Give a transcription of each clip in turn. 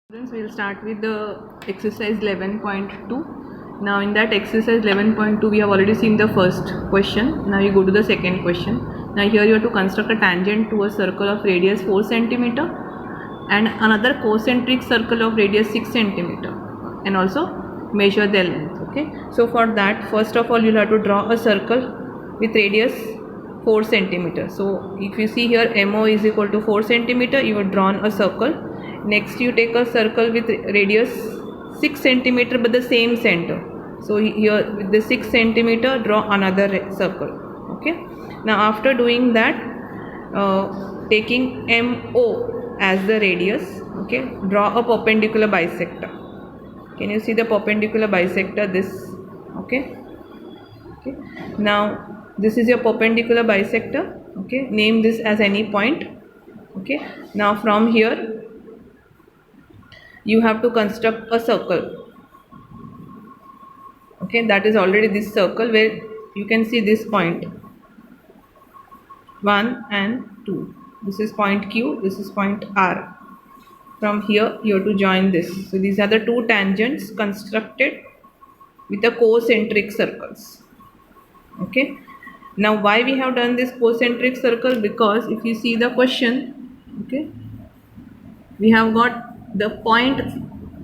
Students, we'll start with the exercise 11.2. Now in that exercise 11.2 we have already seen the first question. Now you go to the second question. Now here you have to construct a tangent to a circle of radius 4 centimeter and another concentric circle of radius 6 centimeter and also measure their length. Okay, so for that first of all you'll have to draw a circle with radius 4 centimeter. So if you see here MO is equal to 4 centimeter, you have drawn a circle. Next you take a circle with radius 6 centimeter but the same center. So here with the 6 centimeter draw another circle. Okay, now after doing that, taking MO as the radius, okay, draw a perpendicular bisector. Can you see the perpendicular bisector? This, okay. Now this is your perpendicular bisector. Okay, name this as any point. Okay, now from here you have to construct a circle. Okay, that is already this circle where you can see this point 1 and 2. This is point Q, this is point R. From here you have to join this. So these are the two tangents constructed with the concentric circles. Okay, now why we have done this concentric circle? Because if you see the question, okay, we have got the point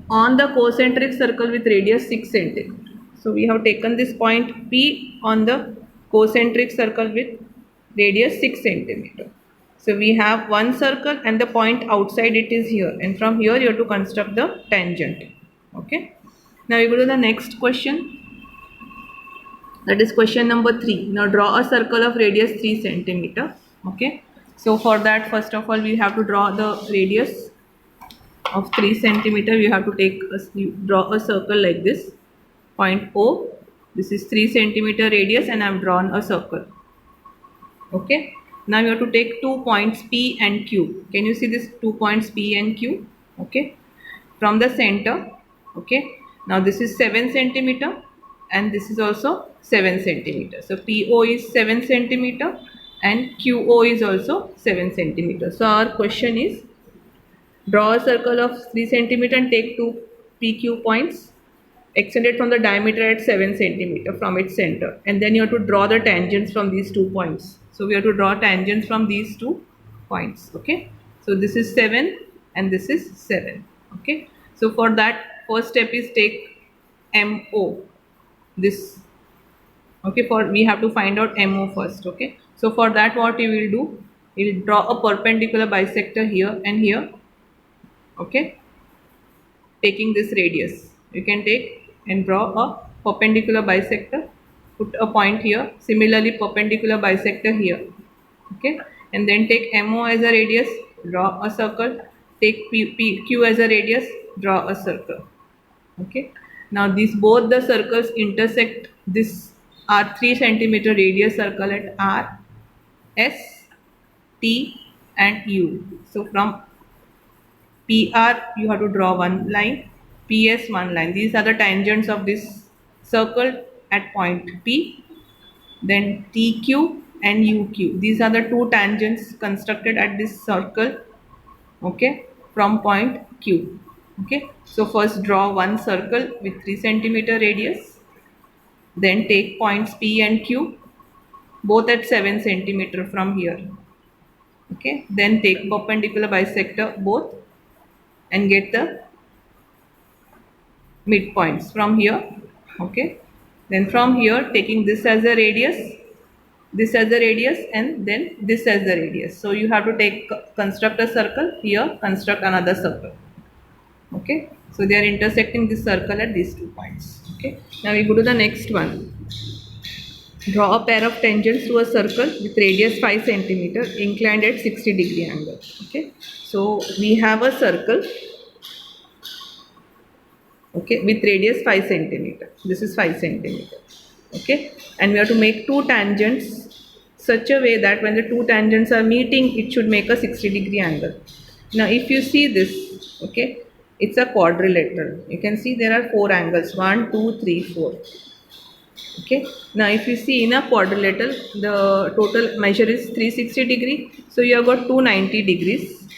on the concentric circle with radius 6 centimeter. So we have taken this point P on the concentric circle with radius 6 centimeter. So we have one circle and the point outside it is here, and from here you have to construct the tangent. Okay, now we go to the next question. That is question number 3. Now draw a circle of radius 3 centimeter. Okay, so for that first of all we have to draw the radius of 3 centimeter. You have to draw a circle like this. Point O. This is 3 centimeter radius and I have drawn a circle. Okay, now you have to take 2 points P and Q. Can you see this 2 points P and Q? Okay, from the center. Okay, now this is 7 centimeter and this is also 7 centimeter. So PO is 7 centimeter and QO is also 7 centimeter. So our question is, draw a circle of 3 centimeter and take 2 PQ points extended from the diameter at 7 centimeter from its center, and then you have to draw the tangents from these 2 points. So we have to draw tangents from these 2 points. Okay, so this is 7 and this is 7. Okay, so for that first step is take MO, this. Okay, for we have to find out MO first. Okay, so for that what you will do, you will draw a perpendicular bisector here and here. Okay, taking this radius you can take and draw a perpendicular bisector, put a point here, similarly perpendicular bisector here. Okay, and then take MO as a radius, draw a circle, take PQ as a radius, draw a circle. Okay, now these both the circles intersect this R 3 centimeter radius circle at R, S, T and U. So from PR you have to draw one line, PS one line. These are the tangents of this circle at point P. Then TQ and UQ. These are the two tangents constructed at this circle. Okay, from point Q. Okay, so first draw one circle with 3 centimeter radius. Then take points P and Q, both at 7 centimeter from here. Okay, then take perpendicular bisector both and get the midpoints from here. Okay, then from here taking this as a radius, this as the radius and then this as the radius. So you have to construct a circle here, construct another circle. Okay, so they are intersecting this circle at these 2 points. Okay, now we go to the next one. Draw a pair of tangents to a circle with radius 5 centimeter inclined at 60 degree angle. Okay, so we have a circle, okay, with radius 5 centimeter. This is 5 centimeter. Okay, and we have to make 2 tangents such a way that when the 2 tangents are meeting it should make a 60 degree angle. Now if you see this, okay, it's a quadrilateral. You can see there are 4 angles, 1, 2, 3, 4. Okay, now if you see in a quadrilateral the total measure is 360 degree. So you have got 290 degrees,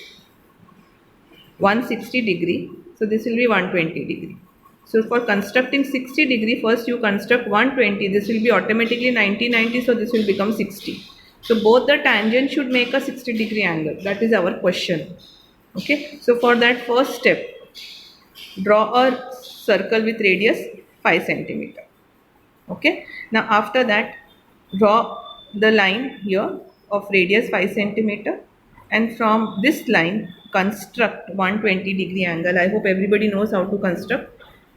160 degree so this will be 120 degree. So for constructing 60 degree, first you construct 120, this will be automatically 90, so this will become 60. So both the tangent should make a 60 degree angle. That is our question. Okay, so for that first step, draw a circle with radius 5 centimeter. Okay, now after that, draw the line here of radius 5 centimeter, and from this line construct 120 degree angle. I hope everybody knows how to construct.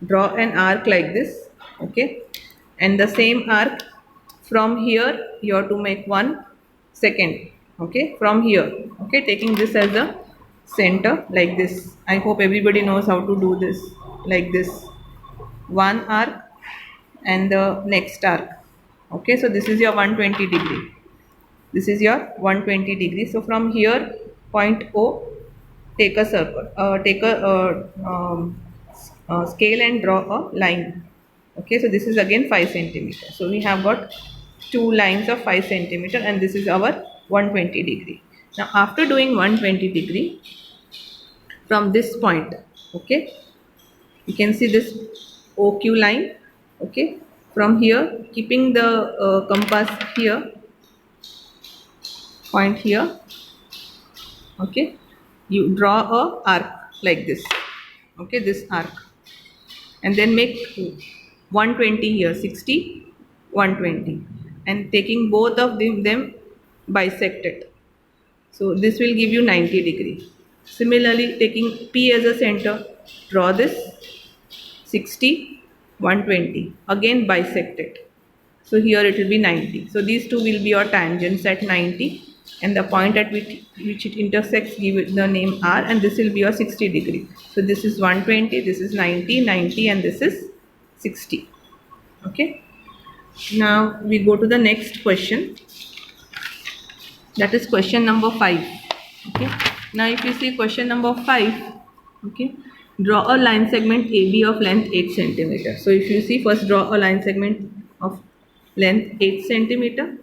Draw an arc like this. Okay, and the same arc from here you have to make 1 second. Okay, from here. Okay, taking this as a center like this. I hope everybody knows how to do this like this. One arc and the next arc. Okay, so this is your 120 degree. This is your 120 degree. So from here, point O, take a circle, take a scale and draw a line. Okay, so this is again 5 centimeter. So we have got two lines of 5 centimeter, and this is our 120 degree. Now after doing 120 degree, from this point, okay, you can see this OQ line. Okay, from here, keeping the compass here, point here. Okay, you draw a arc like this. Okay, this arc, and then make 120 here, 60, 120, and taking both of them bisect it. So this will give you 90 degree. Similarly, taking P as a center, draw this 60, 120, again bisect it. So here it will be 90. So these two will be your tangents at 90, and the point at which it intersects, give it the name R, and this will be your 60 degree. So this is 120, this is 90, 90, and this is 60. Okay. Now we go to the next question. That is question number 5. Okay. Now if you see question number 5, okay, draw a line segment AB of length 8 centimeter. So if you see, first draw a line segment of length 8 centimeter.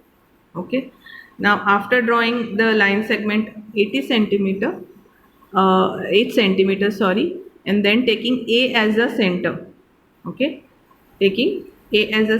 Okay. Now after drawing the line segment 80 centimeter, 8 centimeter, sorry, and then taking A as a center. Okay, taking A as a